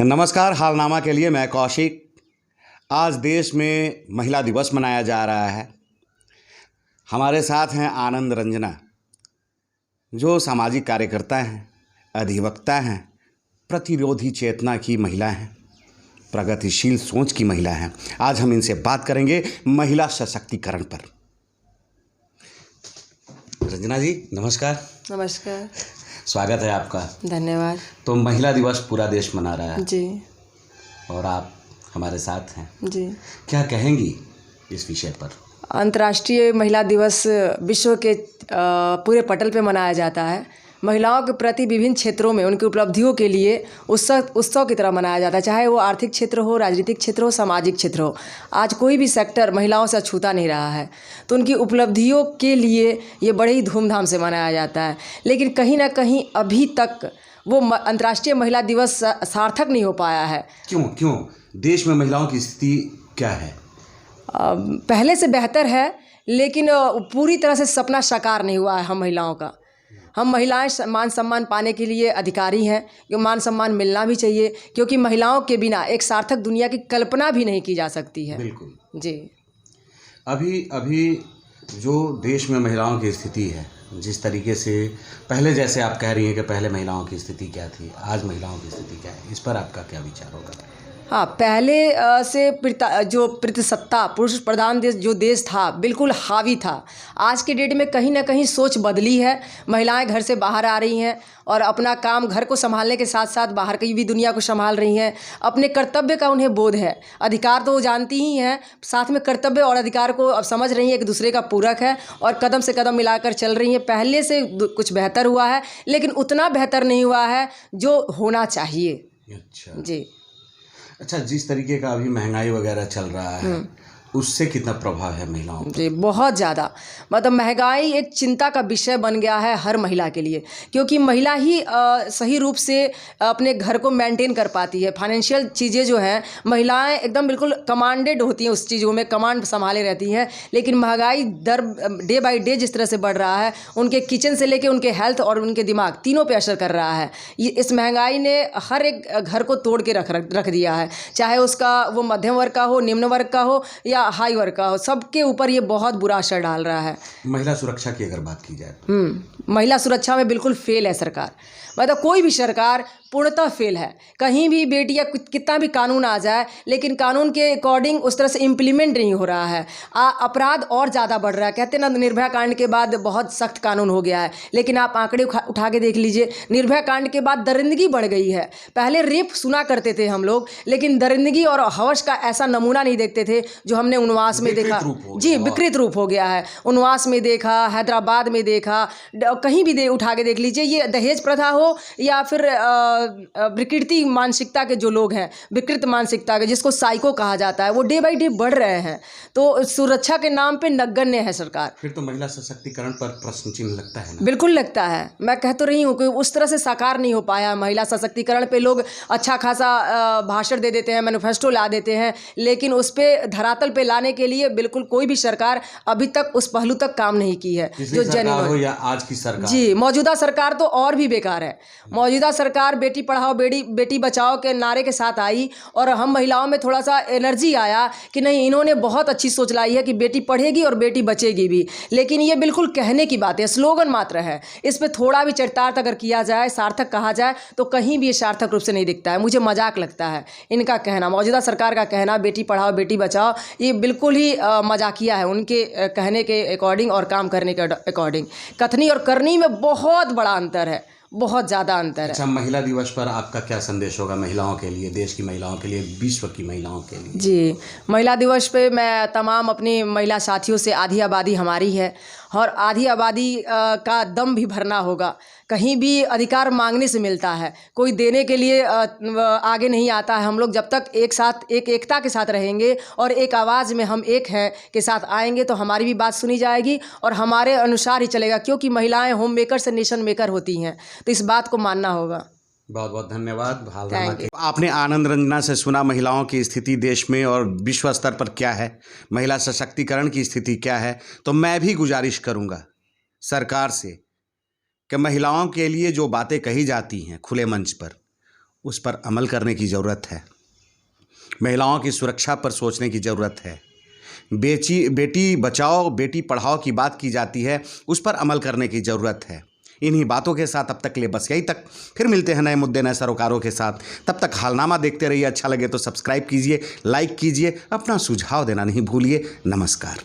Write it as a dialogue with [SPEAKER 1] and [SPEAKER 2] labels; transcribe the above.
[SPEAKER 1] नमस्कार। हालनामा के लिए मैं कौशिक। आज देश में महिला दिवस मनाया जा रहा है। हमारे साथ हैं आनंद रंजना, जो सामाजिक कार्यकर्ता हैं, अधिवक्ता हैं, प्रतिरोधी चेतना की महिला हैं, प्रगतिशील सोच की महिला हैं। आज हम इनसे बात करेंगे महिला सशक्तिकरण पर। रंजना जी नमस्कार।
[SPEAKER 2] नमस्कार।
[SPEAKER 1] स्वागत है आपका।
[SPEAKER 2] धन्यवाद।
[SPEAKER 1] तो महिला दिवस पूरा देश मना रहा है
[SPEAKER 2] जी,
[SPEAKER 1] और आप हमारे साथ हैं।
[SPEAKER 2] जी।
[SPEAKER 1] क्या कहेंगी इस विषय पर?
[SPEAKER 2] अंतर्राष्ट्रीय महिला दिवस विश्व के पूरे पटल पे मनाया जाता है। महिलाओं के प्रति विभिन्न क्षेत्रों में उनकी उपलब्धियों के लिए उत्सव की तरह मनाया जाता है, चाहे वो आर्थिक क्षेत्र हो, राजनीतिक क्षेत्र हो, सामाजिक क्षेत्र हो। आज कोई भी सेक्टर महिलाओं से अछूता नहीं रहा है, तो उनकी उपलब्धियों के लिए ये बड़े ही धूमधाम से मनाया जाता है। लेकिन कहीं ना कहीं अभी तक वो अंतर्राष्ट्रीय महिला दिवस सार्थक नहीं हो पाया है।
[SPEAKER 1] क्यों देश में महिलाओं की स्थिति क्या है?
[SPEAKER 2] पहले से बेहतर है, लेकिन पूरी तरह से सपना साकार नहीं हुआ है हम महिलाओं का। हम महिलाएं मान सम्मान पाने के लिए अधिकारी हैं, कि मान सम्मान मिलना भी चाहिए, क्योंकि महिलाओं के बिना एक सार्थक दुनिया की कल्पना भी नहीं की जा सकती है।
[SPEAKER 1] बिल्कुल
[SPEAKER 2] जी।
[SPEAKER 1] अभी जो देश में महिलाओं की स्थिति है, जिस तरीके से पहले, जैसे आप कह रही हैं कि पहले महिलाओं की स्थिति क्या थी, आज महिलाओं की स्थिति क्या है, इस पर आपका क्या विचार होगा?
[SPEAKER 2] हाँ, पहले से जो प्रतिसत्ता पुरुष प्रधान देश था, बिल्कुल हावी था। आज के डेट में कहीं ना कहीं सोच बदली है। महिलाएं घर से बाहर आ रही हैं और अपना काम, घर को संभालने के साथ साथ बाहर की भी दुनिया को संभाल रही हैं। अपने कर्तव्य का उन्हें बोध है। अधिकार तो वो जानती ही हैं, साथ में कर्तव्य और अधिकार को अब समझ रही हैं, एक दूसरे का पूरक है और कदम से कदम मिलाकर चल रही हैं। पहले से कुछ बेहतर हुआ है, लेकिन उतना बेहतर नहीं हुआ है जो होना चाहिए।
[SPEAKER 1] अच्छा
[SPEAKER 2] जी।
[SPEAKER 1] अच्छा, जिस तरीके का अभी महंगाई वगैरह चल रहा है, उससे कितना प्रभाव है महिलाओं पर?
[SPEAKER 2] जी, बहुत ज़्यादा। मतलब महंगाई एक चिंता का विषय बन गया है हर महिला के लिए, क्योंकि महिला ही सही रूप से अपने घर को मेंटेन कर पाती है। फाइनेंशियल चीज़ें जो हैं, महिलाएं एकदम बिल्कुल कमांडेड होती हैं, उस चीज़ों में कमांड संभाले रहती हैं। लेकिन महंगाई दर डे बाई डे जिस तरह से बढ़ रहा है, उनके किचन से लेके उनके हेल्थ और उनके दिमाग तीनों पे असर कर रहा है। इस महंगाई ने हर एक घर को तोड़ के रख दिया है, चाहे उसका वो मध्यम वर्ग का हो, निम्न वर्ग का हो या हाई वर्ग का हो, सबके ऊपर ये बहुत बुरा असर डाल रहा है।
[SPEAKER 1] महिला सुरक्षा की अगर बात की जाए,
[SPEAKER 2] महिला सुरक्षा में बिल्कुल फेल है सरकार। मतलब कोई भी सरकार पूर्णतः फेल है। कहीं भी बेटियां, कितना भी कानून आ जाए, लेकिन कानून के अकॉर्डिंग उस तरह से इम्प्लीमेंट नहीं हो रहा है। अपराध और ज़्यादा बढ़ रहा है। कहते हैं ना, निर्भया कांड के बाद बहुत सख्त कानून हो गया है, लेकिन आप आंकड़े उठा के देख लीजिए, निर्भया कांड के बाद दरिंदगी बढ़ गई है। पहले रेप सुना करते थे हम लोग, लेकिन दरिंदगी और हवस का ऐसा नमूना नहीं देखते थे जो हमने उनवास में देखा। जी, विकृत रूप हो गया है। उनवास में देखा, हैदराबाद में देखा, कहीं भी उठा के देख लीजिए। ये दहेज प्रथा हो या फिर विकृति मानसिकता के जो लोग हैं, विकृत मानसिकता के, जिसको साइको कहा जाता है, वो डे बाई डे बढ़ रहे हैं। तो सुरक्षा के नाम पे नगण्य है सरकार।
[SPEAKER 1] फिर तो महिला सशक्तिकरण पर प्रश्न चिन्ह लगता है ना?
[SPEAKER 2] बिल्कुल लगता है। मैं कह तो रही हूँ कि उस तरह से साकार नहीं हो पाया महिला सशक्तिकरण पे। लोग अच्छा खासा भाषण दे देते हैं, मैनिफेस्टो ला देते हैं, लेकिन उस पर धरातल पे लाने के लिए बिल्कुल कोई भी सरकार अभी तक उस पहलू तक काम नहीं की है। जो
[SPEAKER 1] सरकार हो या आज की सरकार?
[SPEAKER 2] जी, मौजूदा सरकार तो और भी बेकार है। मौजूदा सरकार बेटी पढ़ाओ बेटी बचाओ के नारे के साथ आई, और हम महिलाओं में थोड़ा सा एनर्जी आया कि नहीं, इन्होंने बहुत अच्छी सोच लाई है कि बेटी पढ़ेगी और बेटी बचेगी भी। लेकिन ये बिल्कुल कहने की बात है, स्लोगन मात्र है। इस पर थोड़ा भी चरितार्थ अगर किया जाए, सार्थक कहा जाए, तो कहीं भी ये सार्थक रूप से नहीं दिखता है। मुझे मजाक लगता है इनका कहना, मौजूदा सरकार का कहना बेटी पढ़ाओ बेटी बचाओ, ये बिल्कुल ही मजाकिया है उनके कहने के अकॉर्डिंग और काम करने के अकॉर्डिंग। कथनी और करनी में बहुत बड़ा अंतर है, बहुत ज़्यादा अंतर है।
[SPEAKER 1] अच्छा, महिला दिवस पर आपका क्या संदेश होगा महिलाओं के लिए, देश की महिलाओं के लिए, विश्व की महिलाओं के लिए?
[SPEAKER 2] जी, महिला दिवस पे मैं तमाम अपनी महिला साथियों से, आधी आबादी हमारी है और आधी आबादी का दम भी भरना होगा। कहीं भी अधिकार मांगने से मिलता है, कोई देने के लिए आगे नहीं आता है। हम लोग जब तक एक साथ, एकता के साथ रहेंगे और एक आवाज़ में हम एक हैं के साथ आएंगे, तो हमारी भी बात सुनी जाएगी और हमारे अनुसार ही चलेगा, क्योंकि महिलाएं होम मेकर से नेशन मेकर होती हैं। तो इस बात को मानना होगा।
[SPEAKER 1] बहुत बहुत धन्यवाद। आपने आनंद रंजना से सुना महिलाओं की स्थिति देश में और विश्व स्तर पर क्या है, महिला सशक्तिकरण की स्थिति क्या है। तो मैं भी गुजारिश करूंगा सरकार से कि महिलाओं के लिए जो बातें कही जाती हैं खुले मंच पर, उस पर अमल करने की ज़रूरत है। महिलाओं की सुरक्षा पर सोचने की ज़रूरत है। बेटी बचाओ बेटी पढ़ाओ की बात की जाती है, उस पर अमल करने की ज़रूरत है। इन्हीं बातों के साथ अब तक के लिए बस यही तक। फिर मिलते हैं नए मुद्दे नए सरोकारों के साथ। तब तक हालनामा देखते रहिए। अच्छा लगे तो सब्सक्राइब कीजिए, लाइक कीजिए, अपना सुझाव देना नहीं भूलिए। नमस्कार।